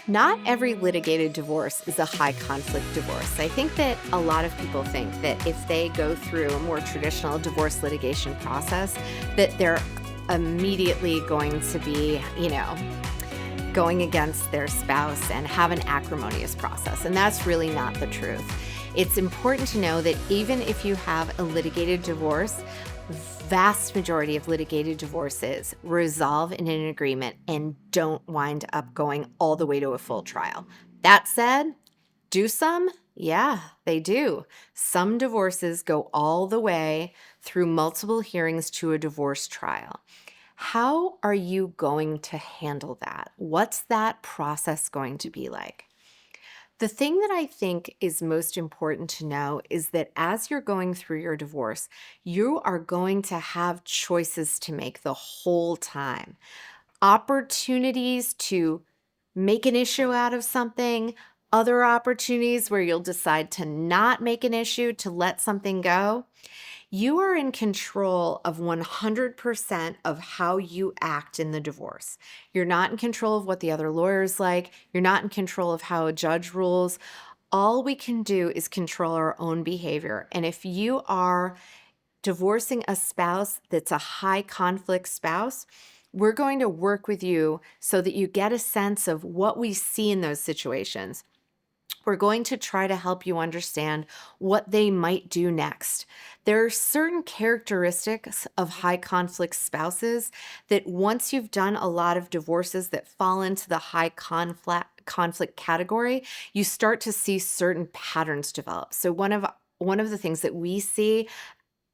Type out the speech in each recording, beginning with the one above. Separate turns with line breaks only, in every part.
Not every litigated divorce is a high conflict divorce. I think that a lot of people think that if they go through a more traditional divorce litigation process, that they're immediately going to be, going against their spouse and have an acrimonious process. And that's really not the truth. It's important to know that even if you have a litigated divorce, vast majority of litigated divorces resolve in an agreement and don't wind up going all the way to a full trial. That said, do some? Yeah, they do. Some divorces go all the way through multiple hearings to a divorce trial. How are you going to handle that? What's that process going to be like? The thing that I think is most important to know is that as you're going through your divorce, you are going to have choices to make the whole time. Opportunities to make an issue out of something, other opportunities where you'll decide to not make an issue, to let something go. You are in control of 100% of how you act in the divorce. You're not in control of what the other lawyer's like. You're not in control of how a judge rules. All we can do is control our own behavior. And if you are divorcing a spouse that's a high conflict spouse, we're going to work with you so that you get a sense of what we see in those situations. We're going to try to help you understand what they might do next. There are certain characteristics of high conflict spouses that once you've done a lot of divorces that fall into the high conflict category, you start to see certain patterns develop. So one of the things that we see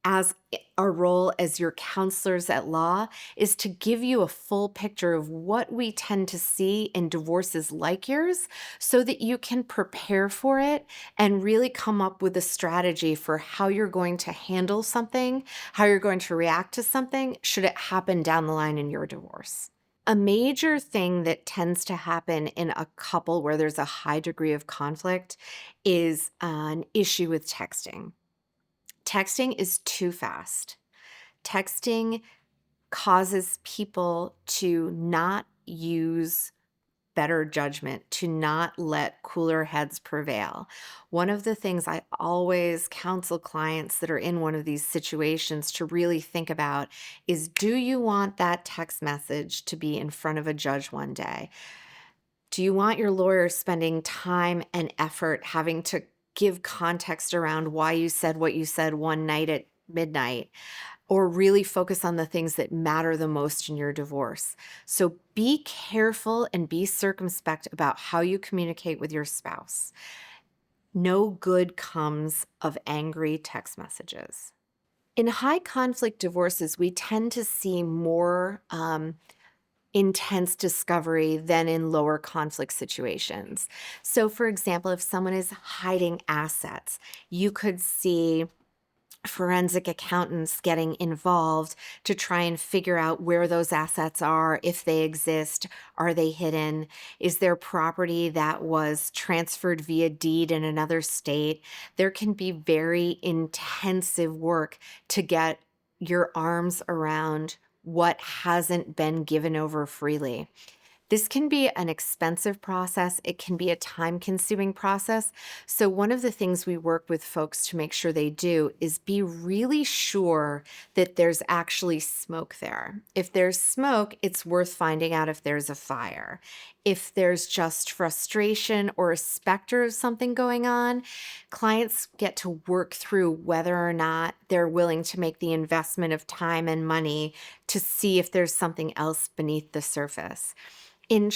as our role as your counselors at law is to give you a full picture of what we tend to see in divorces like yours so that you can prepare for it and really come up with a strategy for how you're going to handle something, how you're going to react to something should it happen down the line in your divorce. A major thing that tends to happen in a couple where there's a high degree of conflict is an issue with texting. Texting is too fast. Texting causes people to not use better judgment, to not let cooler heads prevail. One of the things I always counsel clients that are in one of these situations to really think about is, do you want that text message to be in front of a judge one day? Do you want your lawyer spending time and effort having to give context around why you said what you said one night at midnight, or really focus on the things that matter the most in your divorce? So be careful and be circumspect about how you communicate with your spouse. No good comes of angry text messages. In high conflict divorces, we tend to see more intense discovery than in lower conflict situations. So, for example, if someone is hiding assets, you could see forensic accountants getting involved to try and figure out where those assets are, if they exist, are they hidden, is there property that was transferred via deed in another state. There can be very intensive work to get your arms around what hasn't been given over freely. This can be an expensive process. It can be a time-consuming process. So one of the things we work with folks to make sure they do is be really sure that there's actually smoke there. If there's smoke, it's worth finding out if there's a fire. If there's just frustration or a specter of something going on, clients get to work through whether or not they're willing to make the investment of time and money to see if there's something else beneath the surface. In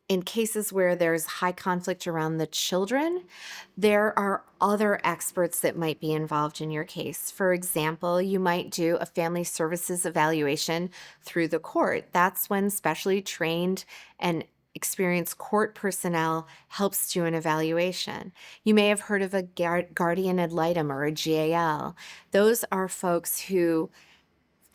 in cases where there's high conflict around the children, there are other experts that might be involved in your case. For example, you might do a family services evaluation through the court. That's when specially trained and experienced court personnel helps do an evaluation. You may have heard of a guardian ad litem or a GAL. Those are folks who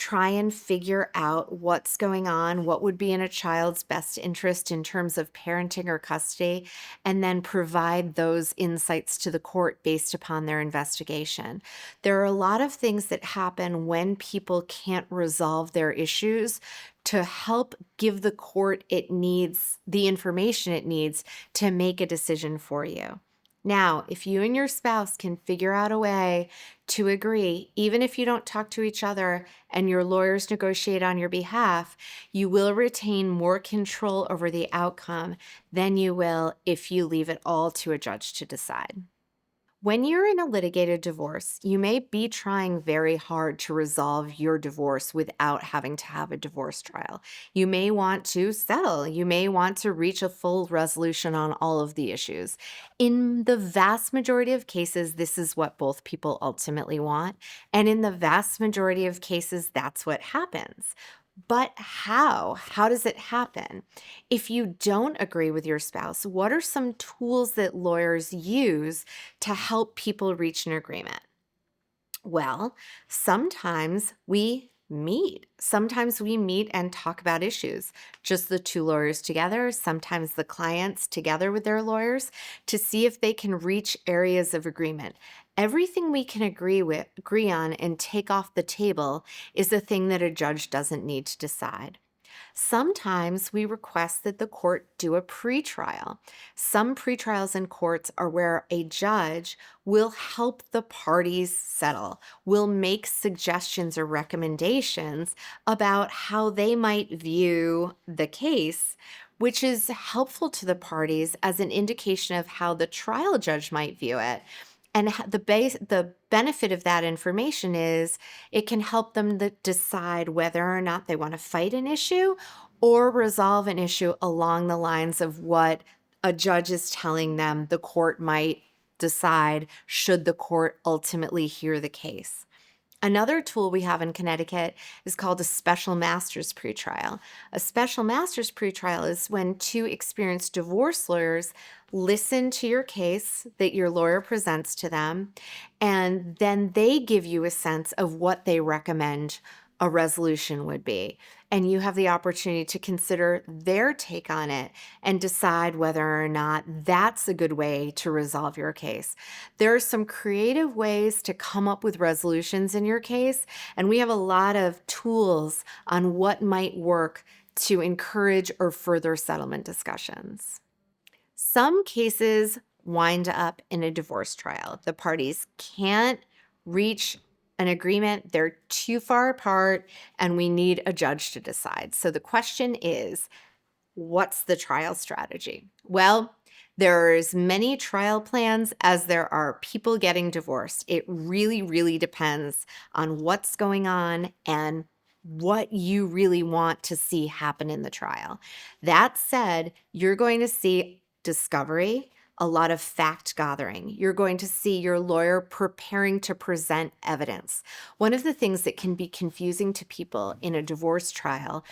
try and figure out what's going on, what would be in a child's best interest in terms of parenting or custody, and then provide those insights to the court based upon their investigation. There are a lot of things that happen when people can't resolve their issues to help give the court the information it needs to make a decision for you. Now, if you and your spouse can figure out a way to agree, even if you don't talk to each other and your lawyers negotiate on your behalf, you will retain more control over the outcome than you will if you leave it all to a judge to decide. When you're in a litigated divorce, you may be trying very hard to resolve your divorce without having to have a divorce trial. You may want to settle. You may want to reach a full resolution on all of the issues. In the vast majority of cases, this is what both people ultimately want. And in the vast majority of cases, that's what happens. But how? How does it happen? If you don't agree with your spouse, what are some tools that lawyers use to help people reach an agreement? Well, sometimes we meet. Sometimes we meet and talk about issues, just the two lawyers together, sometimes the clients together with their lawyers, to see if they can reach areas of agreement. Everything we can agree on and take off the table is a thing that a judge doesn't need to decide. Sometimes we request that the court do a pretrial. Some pretrials in courts are where a judge will help the parties settle, will make suggestions or recommendations about how they might view the case, which is helpful to the parties as an indication of how the trial judge might view it. And the benefit of that information is it can help them decide whether or not they want to fight an issue or resolve an issue along the lines of what a judge is telling them the court might decide should the court ultimately hear the case. Another tool we have in Connecticut is called a special master's pretrial. A special master's pretrial is when two experienced divorce lawyers listen to your case that your lawyer presents to them, and then they give you a sense of what they recommend a resolution would be. And you have the opportunity to consider their take on it and decide whether or not that's a good way to resolve your case. There are some creative ways to come up with resolutions in your case, and we have a lot of tools on what might work to encourage or further settlement discussions. Some cases wind up in a divorce trial. The parties can't reach an agreement, they're too far apart, and we need a judge to decide. So the question is, what's the trial strategy? Well, there are as many trial plans as there are people getting divorced. It really, really depends on what's going on and what you really want to see happen in the trial. That said, you're going to see discovery, a lot of fact gathering. You're going to see your lawyer preparing to present evidence. One of the things that can be confusing to people in a divorce trial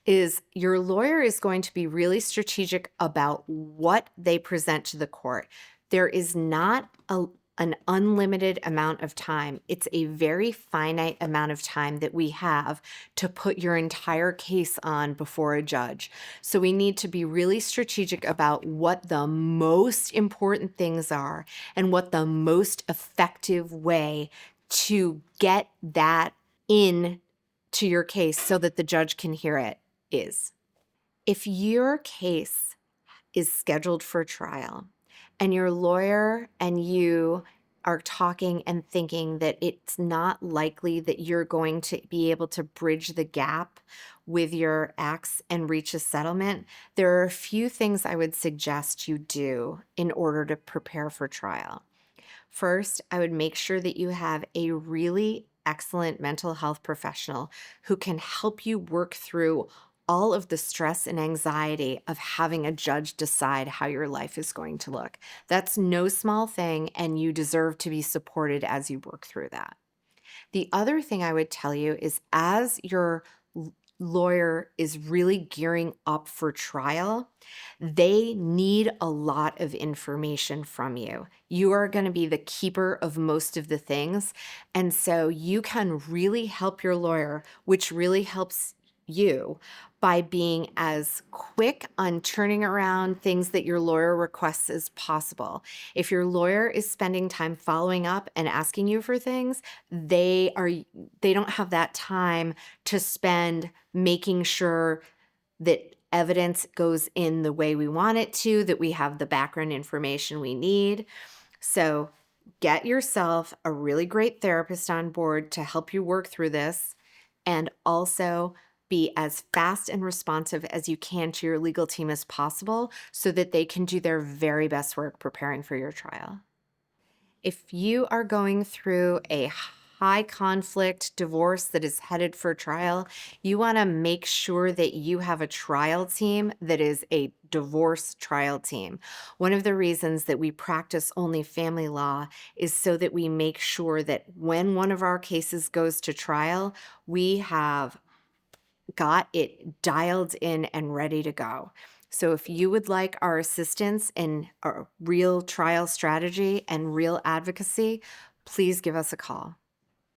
is your lawyer is going to be really strategic about what they present to the court. There is not an unlimited amount of time. It's a very finite amount of time that we have to put your entire case on before a judge. So we need to be really strategic about what the most important things are and what the most effective way to get that in to your case so that the judge can hear it is. If your case is scheduled for trial and your lawyer and you are talking and thinking that it's not likely that you're going to be able to bridge the gap with your ex and reach a settlement, there are a few things I would suggest you do in order to prepare for trial. First, I would make sure that you have a really excellent mental health professional who can help you work through all of the stress and anxiety of having a judge decide how your life is going to look. That's no small thing, and you deserve to be supported as you work through that. The other thing I would tell you is as you're lawyer is really gearing up for trial, they need a lot of information from you. You are going to be the keeper of most of the things. And so you can really help your lawyer, which really helps you by being as quick on turning around things that your lawyer requests as possible. If your lawyer is spending time following up and asking you for things, they don't have that time to spend making sure that evidence goes in the way we want it to, that we have the background information we need. So get yourself a really great therapist on board to help you work through this, and also be as fast and responsive as you can to your legal team as possible so that they can do their very best work preparing for your trial. If you are going through a high conflict divorce that is headed for trial, you want to make sure that you have a trial team that is a divorce trial team. One of the reasons that we practice only family law is so that we make sure that when one of our cases goes to trial, we have got it dialed in and ready to go. So if you would like our assistance in a real trial strategy and real advocacy, please give us a call.